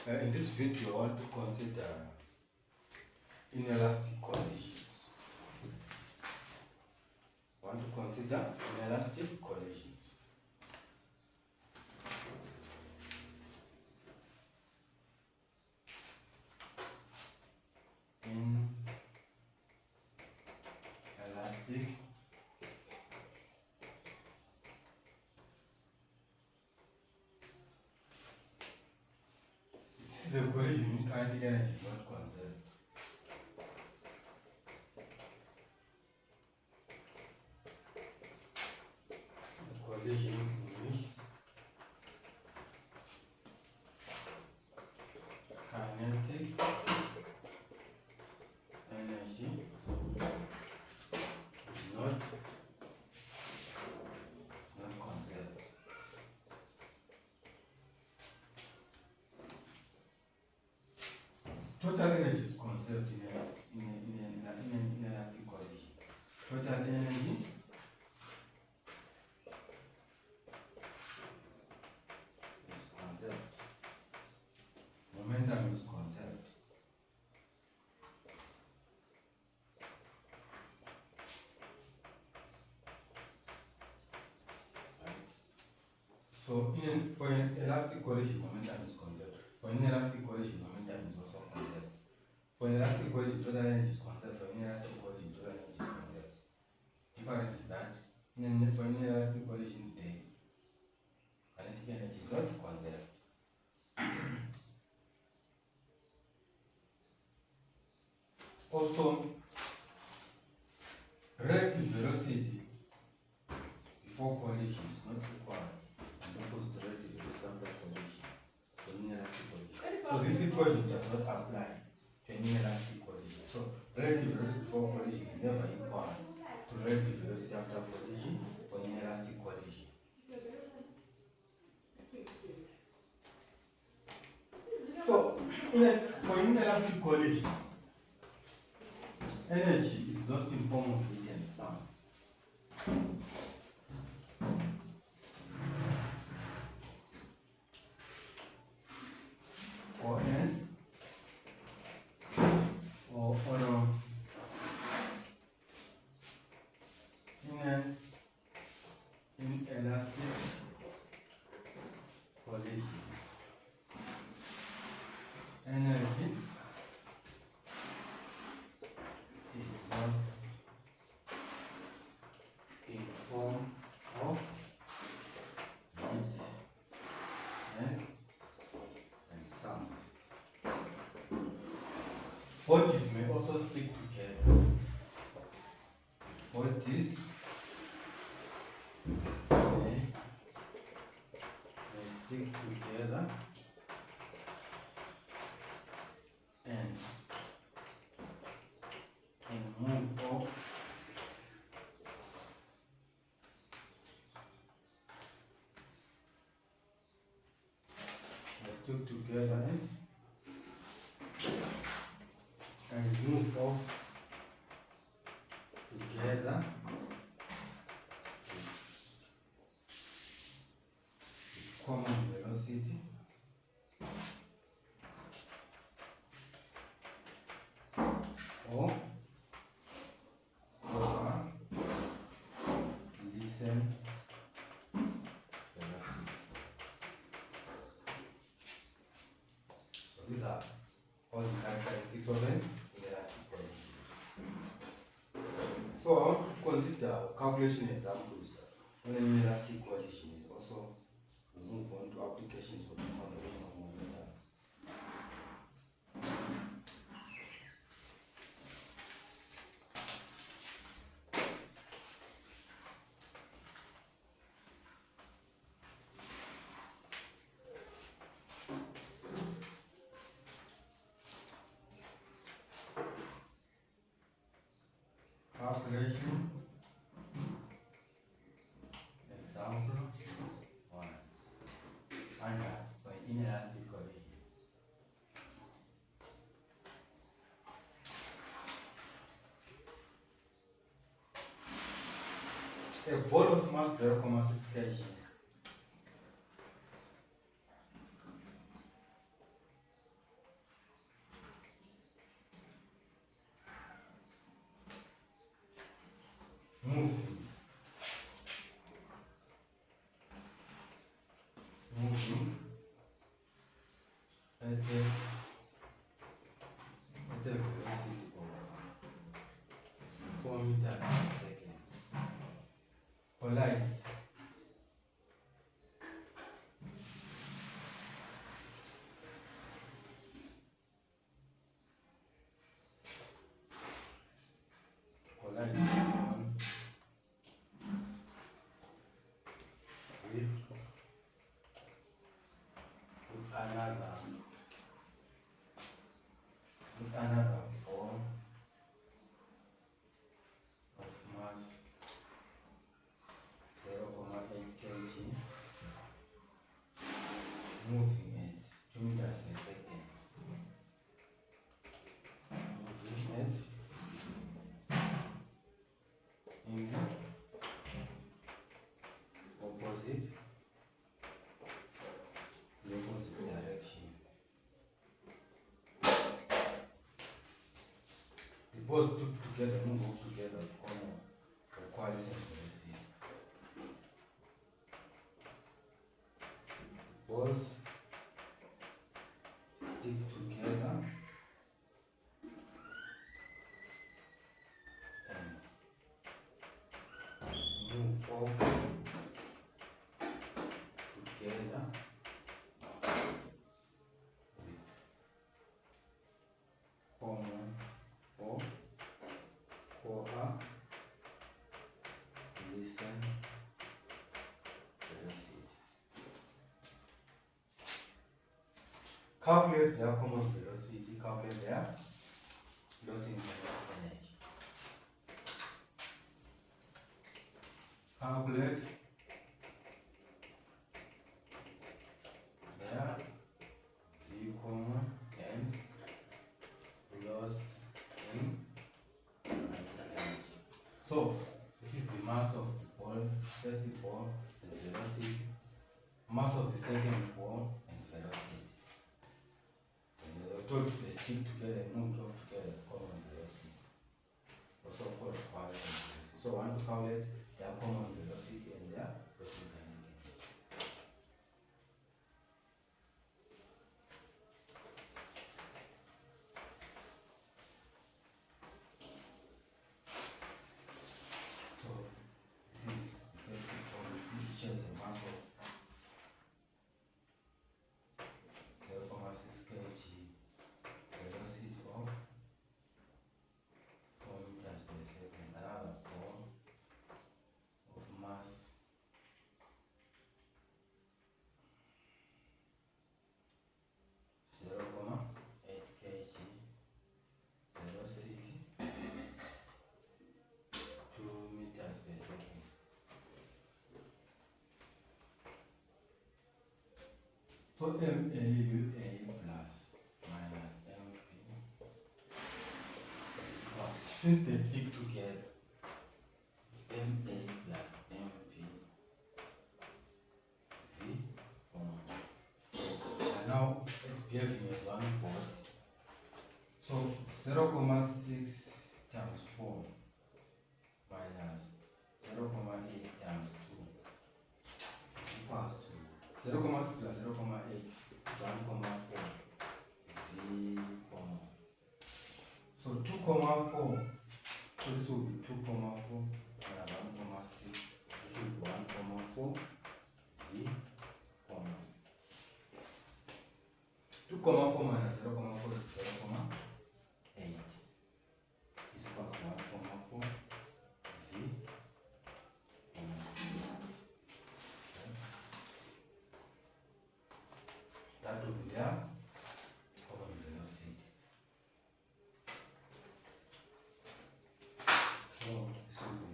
In this video, I want to consider inelastic collisions. Inelastic collisions. Inelastic this is a collision in which kinetic energy is not conserved. A collision in which kinetic energy is not conserved. Total energy is conserved in an inelastic collision. Total energy is conserved. Momentum is conserved. Right. So for an elastic collision, momentum is conserved. For an inelastic collision, momentum is also conserved. For an elastic collision, total energy is conserved. For an inelastic collision, total energy is conserved. Difference is that for an inelastic collision, the kinetic energy is not conserved. Also, relative velocity before collision is not equal and opposite to relative velocity after collision for an inelastic collision. So this equation does not apply to an inelastic collision. So relative velocity before collision is never equal to relative velocity after collision for an inelastic collision. So for inelastic collision, energy is lost in form of radiant sound. For N or on an inelastic collision, energy is lost in form of heat and sound. Bodies may also stick together. Bodies may stick together and move off together with common velocity or listen velocity. So these are all the characteristics of an inelastic collision. So I want to consider calculation examples on an inelastic collision. Also, we'll move on to applications of the conservation of momentum. Calculation example 1 under for inelastic collision. A ball of mass 0,6 kg at the velocity of 4 meters per second. For lights, on with another ball of mass 0.8 kg moving at 2 meters per second. Moving at in the opposite direction. The balls together, move together to come for quality and velocity. Balls stick together and move off together with common or listen velocity. Calculate their common velocity, calculate their loss in kinetic energy. Calculate their V common and loss in kinetic energy. So this is the mass of the ball, first ball, and velocity, mass of the second ball, and velocity. And they were told they stick together and move off together, common velocity. Also called quality velocity. So I want to calculate their common velocity and their loss in kinetic energy. So this is the first ball, which has a mass of 0.6 kg, velocity of 4 meters per second. Another ball of mass 0.8 kg, velocity 2 meters per second. So MAUA plus minus MP is equal, since they stick together, MA plus MP V from, and now behaving as one ball. So 0.6 times 4 minus 0.8 times 2 is equals to 0.6 plus 0.8 is 1.4 V comma. So 2.4, so this will be 2.4 and 1.6, which will be 1.4 V comma. 2.4 minus 0.4 is 0.8 is equal to 1.4 V comma. That will be their common velocity. So this will be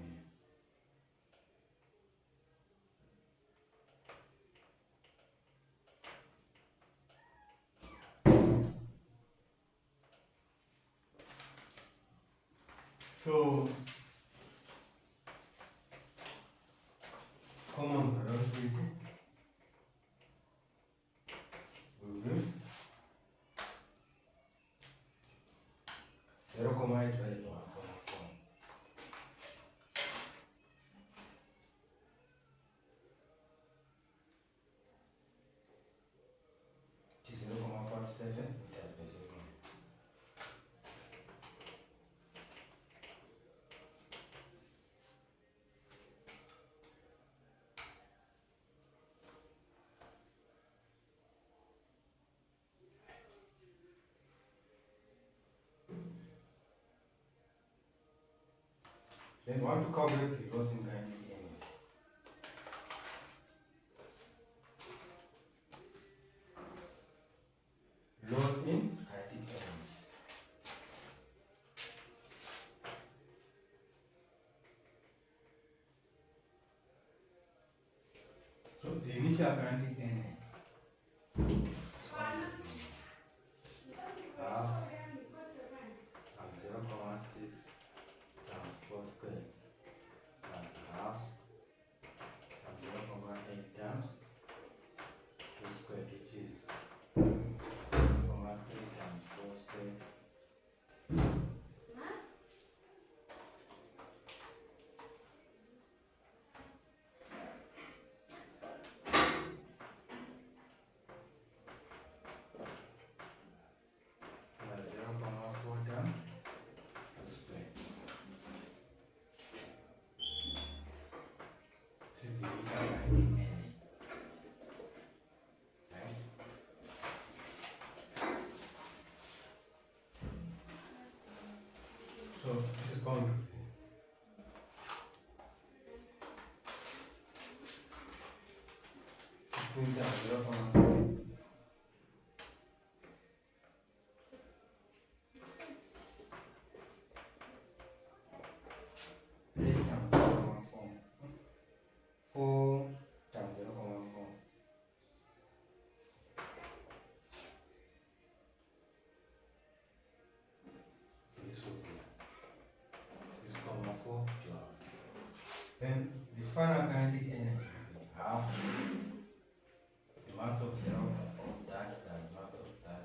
so common velocity will be 0.8 divided by 1.4. Then we want to calculate the loss in kinetic energy. Loss in kinetic energy. So the initial kinetic energy half times 0.6 times 4 squared plus half times 0.8 times 2 squared, which is 0.3 times 4 squared. Plus 0.4 times 2 squared. This is the initial kinetic energy. Right? So this is going to be 16 times 0.4 8 times 0.4 4 times 0.4. So this will be 6.4 joules. Then the final kinetic energy will be half the mass of 0 of that plus mass of that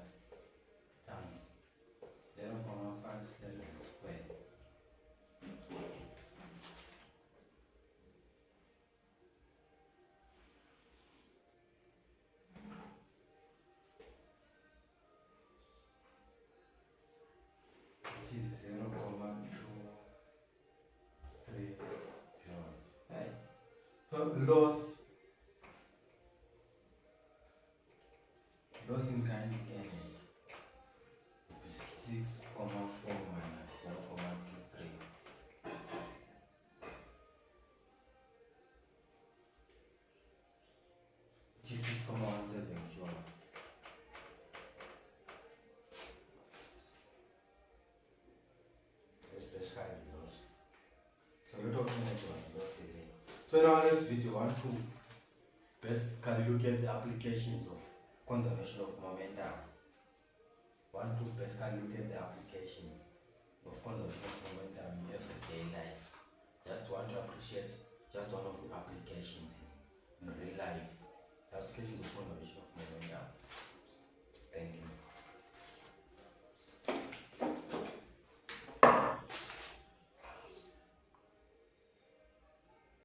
times 0.57 squared. Which is 0.23 joules. Right. So loss in kinetic energy will be 6.4 minus 0.23, which is 6.17 joules. That's basically the loss. So a lot of energy was lost today. So in our next video, we want to basically look at the applications of conservation of momentum. Want to basically look at the applications of conservation of momentum in everyday life. Just want to appreciate just one of